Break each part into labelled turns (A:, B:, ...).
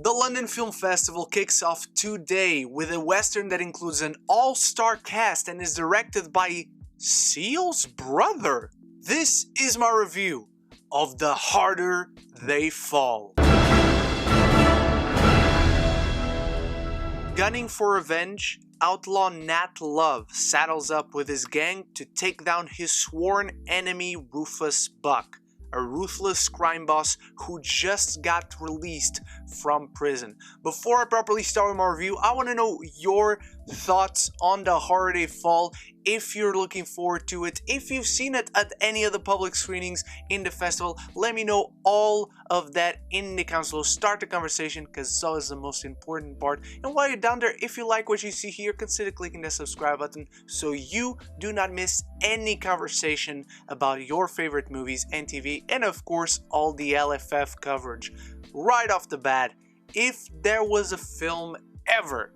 A: The London Film Festival kicks off today with a western that includes an all-star cast and is directed by Seal's brother. This is my review of The Harder They Fall. Gunning for revenge, outlaw Nat Love saddles up with his gang to take down his sworn enemy Rufus Buck, a ruthless crime boss who just got released from prison. Before I properly start with my review, I want to know your thoughts on The Harder They Fall, if you're looking forward to it, if you've seen it at any of the public screenings in the festival. Let me know all of that in the comments below. Start the conversation, because it's always the most important part. And while you're down there, if you like what you see here, consider clicking the subscribe button so you do not miss any conversation about your favorite movies and TV, and of course all the LFF coverage. Right off the bat, if there was a film ever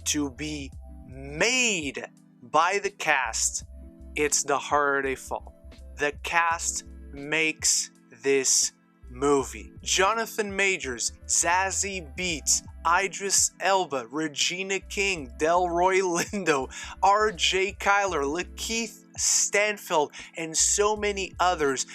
A: to be made by the cast, it's The Harder They Fall. The cast makes this movie. Jonathan Majors, Zazi, Beetz, Idris, Elba, Regina King, Delroy, Lindo, RJ Kyler, Lakeith, Stanfield, and so many others,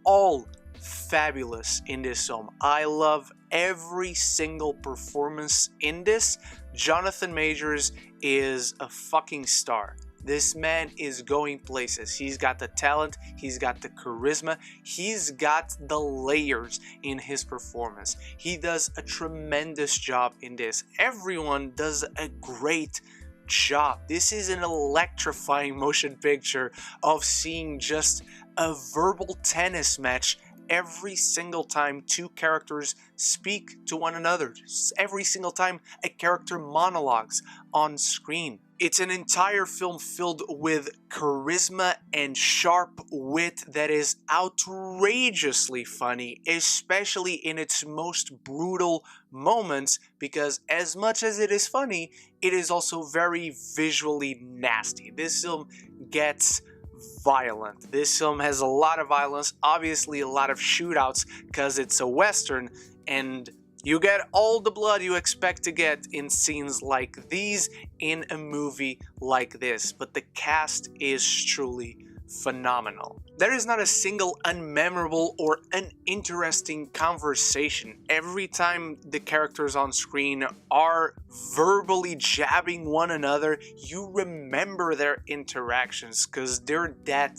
A: all fabulous in this film. I love every single performance in this. Jonathan Majors is a fucking star. This man is going places. He's got the talent, he's got the charisma, he's got the layers in his performance. He does a tremendous job in this. Everyone does a great job. This is an electrifying motion picture of seeing just a verbal tennis match every single time two characters speak to one another. Every single time a character monologues on screen. It's an entire film filled with charisma and sharp wit that is outrageously funny, especially in its most brutal moments, because as much as it is funny, it is also very visually nasty. This film gets violent. This film has a lot of violence, obviously a lot of shootouts, because it's a western, and you get all the blood you expect to get in scenes like these in a movie like this, but the cast is truly phenomenal. There is not a single unmemorable or uninteresting conversation. Every time the characters on screen are verbally jabbing one another, you remember their interactions because they're that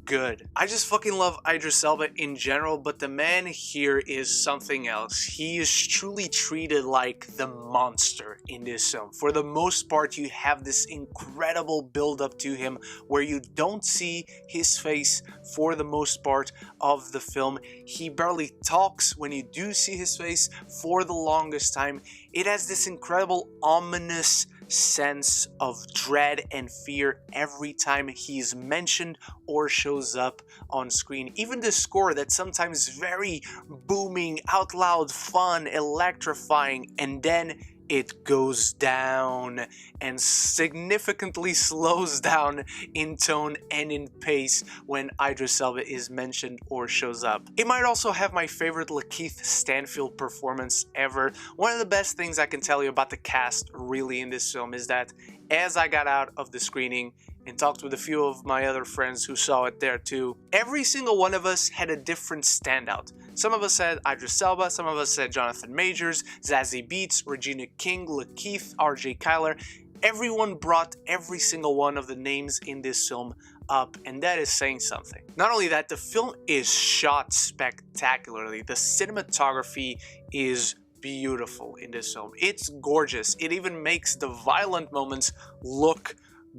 A: good. I just fucking love Idris Elba in general, but the man here is something else. He is truly treated like the monster in this film. For the most part, you have this incredible build up to him where you don't see his face for the most part of the film. He barely talks when you do see his face for the longest time. It has this incredible ominous sense of dread and fear every time he's mentioned or shows up on screen. Even the score, that's sometimes very booming, out loud, fun, electrifying, and then it goes down and significantly slows down in tone and in pace when Idris Elba is mentioned or shows up. It might also have my favorite Lakeith Stanfield performance ever. One of the best things I can tell you about the cast really in this film is that as I got out of the screening and talked with a few of my other friends who saw it there too, every single one of us had a different standout. Some of us said Idris Elba, some of us said Jonathan Majors, Zazie Beetz, Regina King, Lakeith, RJ Kyler. Everyone brought every single one of the names in this film up, and that is saying something. Not only that, the film is shot spectacularly. The cinematography is beautiful in this film. It's gorgeous. It even makes the violent moments look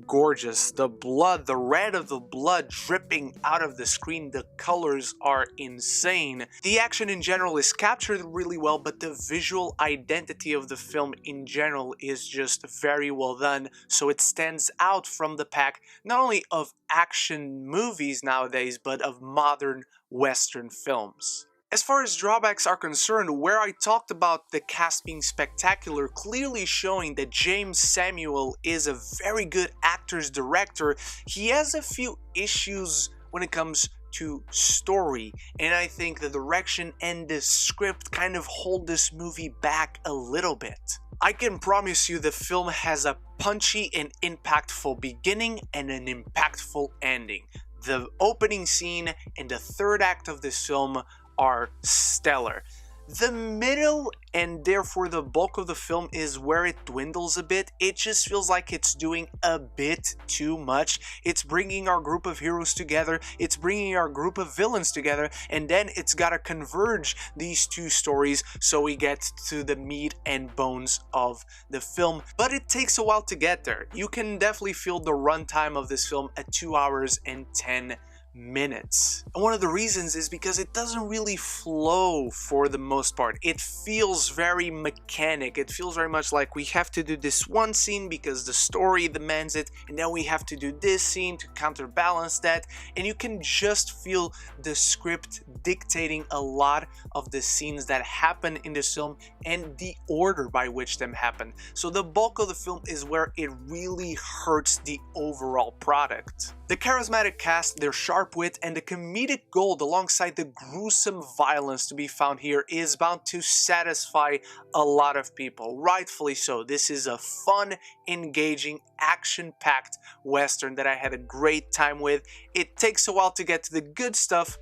A: gorgeous. The blood, the red of the blood dripping out of the screen, the colors are insane. The action in general is captured really well, but the visual identity of the film in general is just very well done, so it stands out from the pack, not only of action movies nowadays, but of modern Western films. As far as drawbacks are concerned, where I talked about the cast being spectacular, clearly showing that Jeymes Samuel is a very good actor's director, he has a few issues when it comes to story, and I think the direction and the script kind of hold this movie back a little bit. I can promise you the film has a punchy and impactful beginning and an impactful ending. The opening scene and the third act of this film are stellar. The middle and therefore the bulk of the film is where it dwindles a bit. It just feels like it's doing a bit too much. It's bringing our group of heroes together, it's bringing our group of villains together, and then it's gotta converge these two stories so we get to the meat and bones of the film. But it takes a while to get there. You can definitely feel the runtime of this film at 2 hours and 10 minutes. And one of the reasons is because it doesn't really flow for the most part. It feels very mechanic. It feels very much like we have to do this one scene because the story demands it, and then we have to do this scene to counterbalance that, and you can just feel the script dictating a lot of the scenes that happen in this film and the order by which them happen. So the bulk of the film is where it really hurts the overall product. The charismatic cast, their sharp wit, and the comedic gold alongside the gruesome violence to be found here is bound to satisfy a lot of people, rightfully so. This is a fun, engaging, action-packed Western that I had a great time with. It takes a while to get to the good stuff,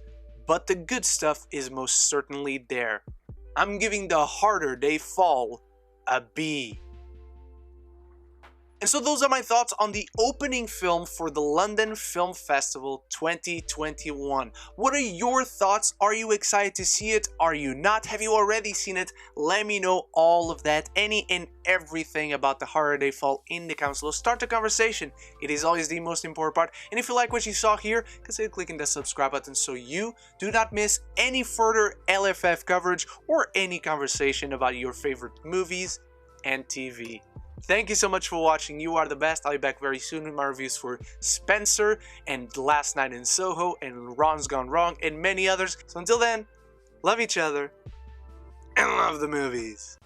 A: but the good stuff is most certainly there. I'm giving The Harder They Fall a B. And so those are my thoughts on the opening film for the London Film Festival 2021. What are your thoughts? Are you excited to see it? Are you not? Have you already seen it? Let me know all of that, any and everything about The Harder They Fall in the comments below. Start the conversation. It is always the most important part. And if you like what you saw here, consider clicking the subscribe button so you do not miss any further LFF coverage or any conversation about your favorite movies and TV. Thank you so much for watching. You are the best. I'll be back very soon with my reviews for Spencer and Last Night in Soho and Ron's Gone Wrong and many others. So until then, love each other and love the movies.